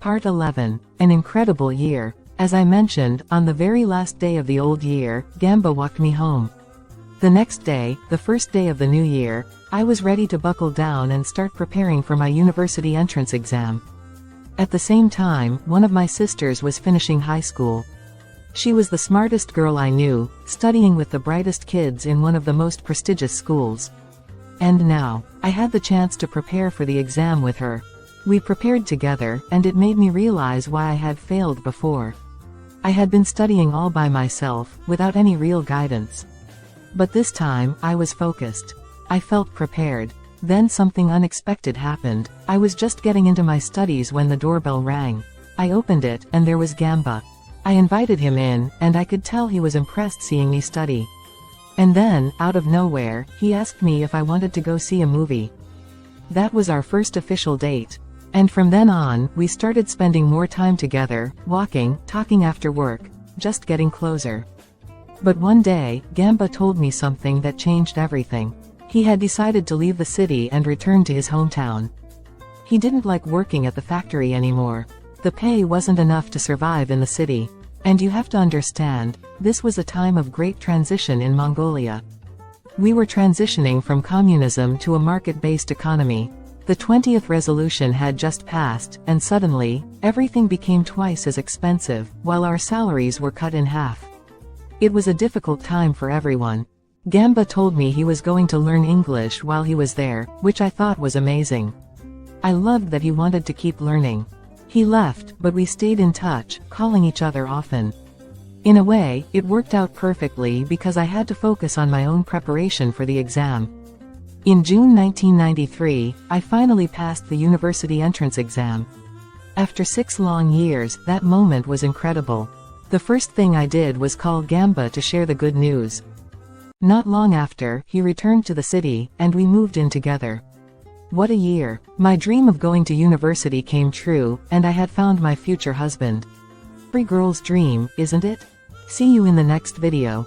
Part 11. An incredible year. As I mentioned, on the very last day of the old year, Gamba walked me home. The next day, the first day of the new year, I was ready to buckle down and start preparing for my university entrance exam. At the same time, one of my sisters was finishing high school. She was the smartest girl I knew, studying with the brightest kids in one of the most prestigious schools. And now, I had the chance to prepare for the exam with her. We prepared together, and it made me realize why I had failed before. I had been studying all by myself, without any real guidance. But this time, I was focused. I felt prepared. Then something unexpected happened. I was just getting into my studies when the doorbell rang. I opened it, and there was Gamba. I invited him in, and I could tell he was impressed seeing me study. And then, out of nowhere, he asked me if I wanted to go see a movie. That was our first official date. And from then on, we started spending more time together, walking, talking after work, just getting closer. But one day, Gamba told me something that changed everything. He had decided to leave the city and return to his hometown. He didn't like working at the factory anymore. The pay wasn't enough to survive in the city. And you have to understand, this was a time of great transition in Mongolia. We were transitioning from communism to a market-based economy. The 20th resolution had just passed, and suddenly, everything became twice as expensive, while our salaries were cut in half. It was a difficult time for everyone. Gamba told me he was going to learn English while he was there, which I thought was amazing. I loved that he wanted to keep learning. He left, but we stayed in touch, calling each other often. In a way, it worked out perfectly because I had to focus on my own preparation for the exam. In June 1993, I finally passed the university entrance exam. After 6 long years, that moment was incredible. The first thing I did was call Gamba to share the good news. Not long after, he returned to the city, and we moved in together. What a year. My dream of going to university came true, and I had found my future husband. Every girl's dream, isn't it? See you in the next video.